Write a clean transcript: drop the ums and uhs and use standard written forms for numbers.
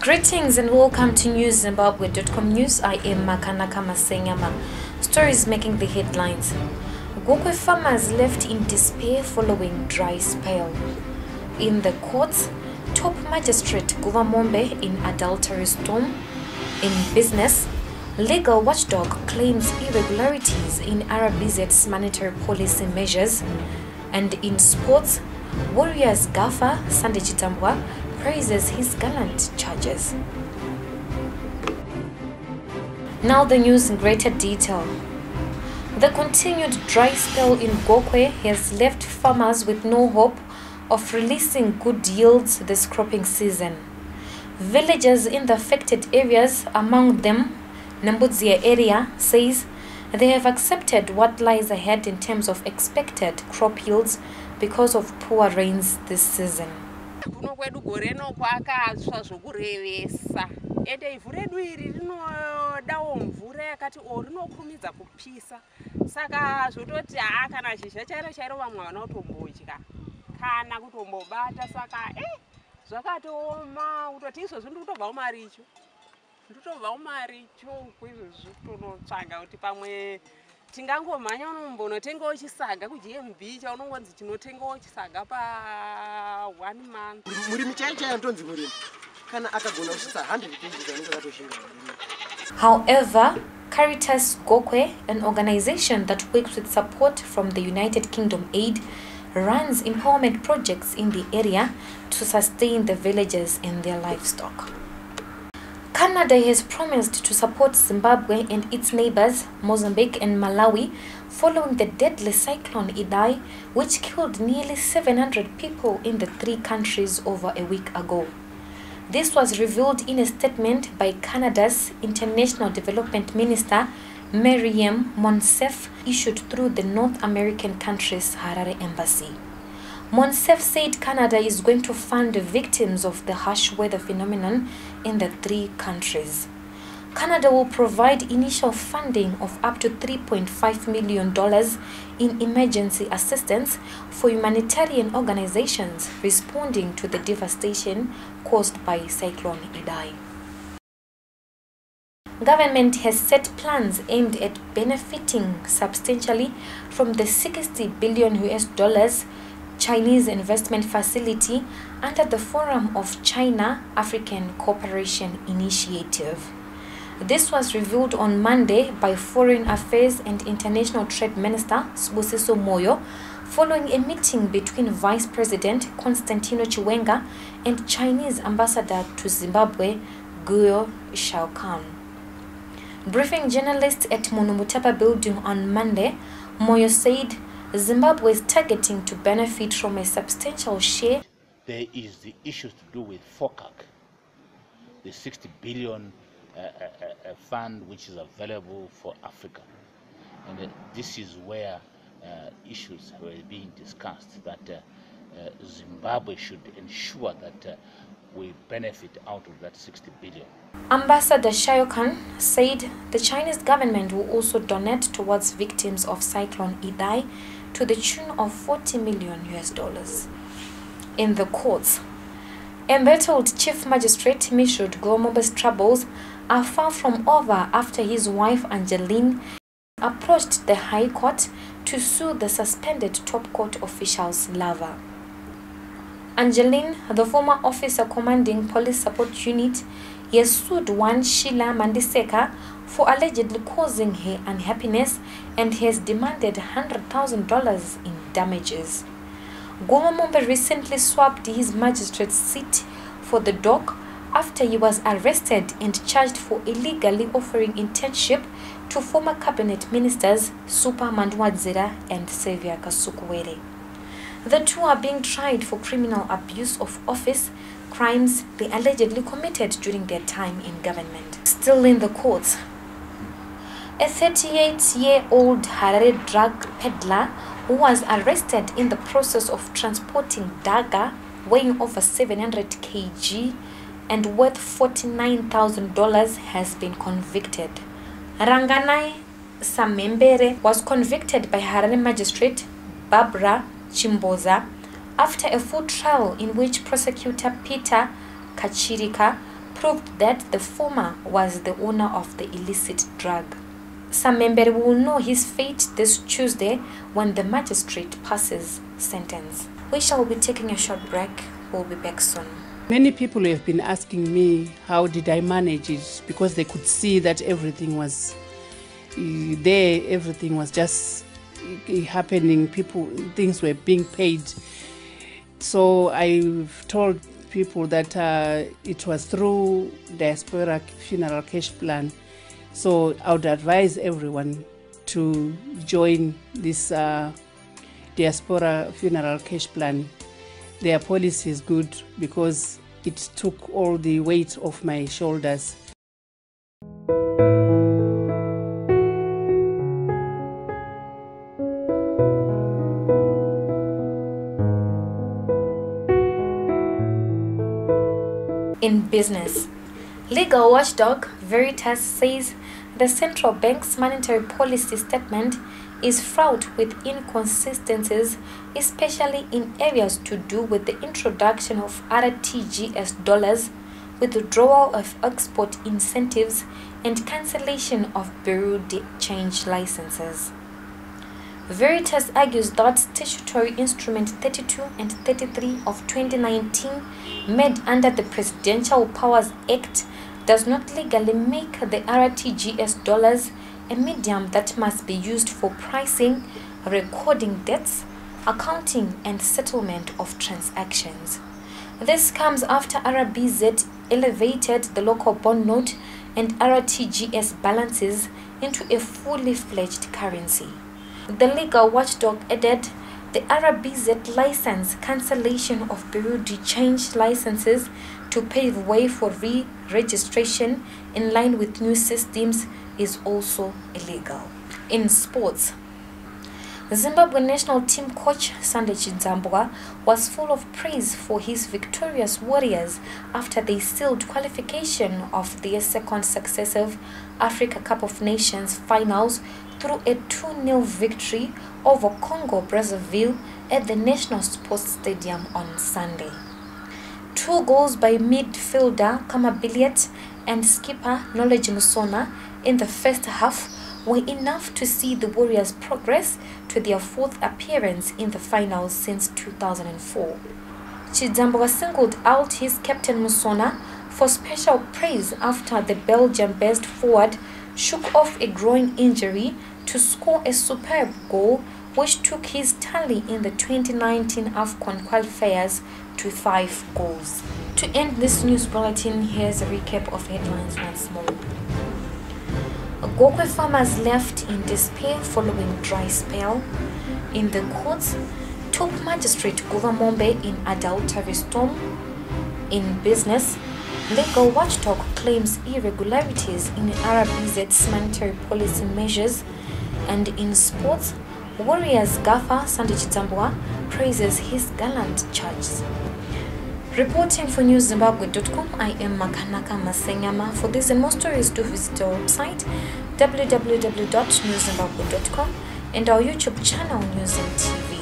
Greetings and welcome to NewsZimbabwe.com News. I am Makanaka Masenyama. Stories making the headlines. Gokwe farmers left in despair following dry spell. In the courts, top magistrate Guvamombe in adultery storm. In business, legal watchdog claims irregularities in RBZ's monetary policy measures. And in sports, Warriors gaffer Sunday Chitambwa praises his gallant charges. Now the news in greater detail. The continued dry spell in Gokwe has left farmers with no hope of releasing good yields this cropping season. Villagers in the affected areas, among them Nambudzia area, says they have accepted what lies ahead in terms of expected crop yields because of poor rains this season. Kuno kwedu gore kwakasva zvokurevesa ende ivhu redu iri rinodawo mvura yakati rinokurumidza kupisa saka zvototi kana zhizha chairo vamwe vana kutombodya kana kutombobata saka zvakatooma kutoti izvozvi ndikutobva umaricho kuizvozvi tonotsvaga kuti pamwe tingangomhanya unombonotengawo chisaga kuGMB chaunongonzi tinotengawo chisaga pa 1 month. Murimi chaichayo ndonzi murimi kana akagona kusvitsa 100 kg anenge akatoshinga. However, Caritas Gokwe, an organization that works with support from the United Kingdom Aid, runs empowerment projects in the area to sustain the villagers and their livestock. Canada has promised to support Zimbabwe and its neighbors, Mozambique and Malawi, following the deadly cyclone Idai, which killed nearly 700 people in the three countries over a week ago. This was revealed in a statement by Canada's International Development Minister, Maryam Monsef, issued through the North American country's Harare Embassy. Monsef said Canada is going to fund the victims of the harsh weather phenomenon in the three countries. Canada will provide initial funding of up to $3.5 million in emergency assistance for humanitarian organizations responding to the devastation caused by Cyclone Idai. Government has set plans aimed at benefiting substantially from the $60 billion Chinese investment facility under the Forum of China-African Cooperation Initiative. This was revealed on Monday by Foreign Affairs and International Trade Minister Sibusiso Moyo following a meeting between Vice President Constantino Chiwenga and Chinese Ambassador to Zimbabwe, Gokwe Shaokan. Briefing journalists at Munumutapa Building on Monday, Moyo said Zimbabwe is targeting to benefit from a substantial share. There is the issues to do with FOCAC, the 60 billion fund which is available for Africa. And this is where issues were being discussed, that Zimbabwe should ensure that we benefit out of that 60 billion. Ambassador Shaokan said the Chinese government will also donate towards victims of Cyclone Idai to the tune of $40 million. In the courts, embattled Chief Magistrate Mishud Guvamombe's troubles are far from over after his wife Angeline approached the High Court to sue the suspended top court official's lover. Angeline, the former officer commanding police support unit, has sued one Sheila Mandiseka for allegedly causing her unhappiness and has demanded $100,000 in damages. Guvamombe recently swapped his magistrate's seat for the dock after he was arrested and charged for illegally offering internship to former cabinet ministers Super Mandwadzira and Xavier Kasukuwere. The two are being tried for criminal abuse of office, crimes they allegedly committed during their time in government. Still in the courts, a 38-year-old Harare drug peddler who was arrested in the process of transporting daga weighing over 700 kg and worth $49,000 has been convicted. Ranganai Samembere was convicted by Harare magistrate Barbara Chimboza after a full trial in which prosecutor Peter Kachirika proved that the former was the owner of the illicit drug. Samembere will know his fate this Tuesday when the magistrate passes sentence. We shall be taking a short break. We'll be back soon. Many people have been asking me how did I manage it, because they could see that everything was there, everything was just happening, things were being paid. So I've told people that it was through Diaspora Funeral Cash Plan. So I would advise everyone to join this Diaspora Funeral Cash Plan. Their policy is good because it took all the weight off my shoulders. In business, legal watchdog Veritas says the central bank's monetary policy statement is fraught with inconsistencies, especially in areas to do with the introduction of RTGS dollars, withdrawal of export incentives, and cancellation of bureau de change licenses. Veritas argues that Statutory Instrument 32 and 33 of 2019, made under the Presidential Powers Act, does not legally make the RTGS dollars a medium that must be used for pricing, recording debts, accounting, and settlement of transactions. This comes after RBZ elevated the local bond note and RTGS balances into a fully fledged currency. The legal watchdog added the RBZ license cancellation of bureau de change licenses to pave way for re-registration in line with new systems is also illegal. In sports, Zimbabwe national team coach Sunday Chidzambwa was full of praise for his victorious Warriors after they sealed qualification of their second successive Africa Cup of Nations finals through a 2-0 victory over Congo Brazzaville at the National Sports Stadium on Sunday. 2 goals by midfielder Kama Billiet and skipper Knowledge Musona in the first half were enough to see the Warriors progress to their 4th appearance in the finals since 2004. Chidzambwa singled out his captain Musona for special praise after the Belgium-based forward shook off a groin injury to score a superb goal which took his tally in the 2019 AFCON qualifiers to 5 goals. To end this news bulletin, here's a recap of headlines once more. Gokwe farmers left in despair following dry spell. In the courts, top magistrate Guvamombe in adultery storm. In business, legal watchdog claims irregularities in RBZ's monetary policy measures. And in sports, Warriors gaffer Sunday Chidzambwa praises his gallant charges. Reporting for newszimbabwe.com, I am Makanaka Masenyama. For this and more stories, do visit our website www.newszimbabwe.com and our YouTube channel News and TV.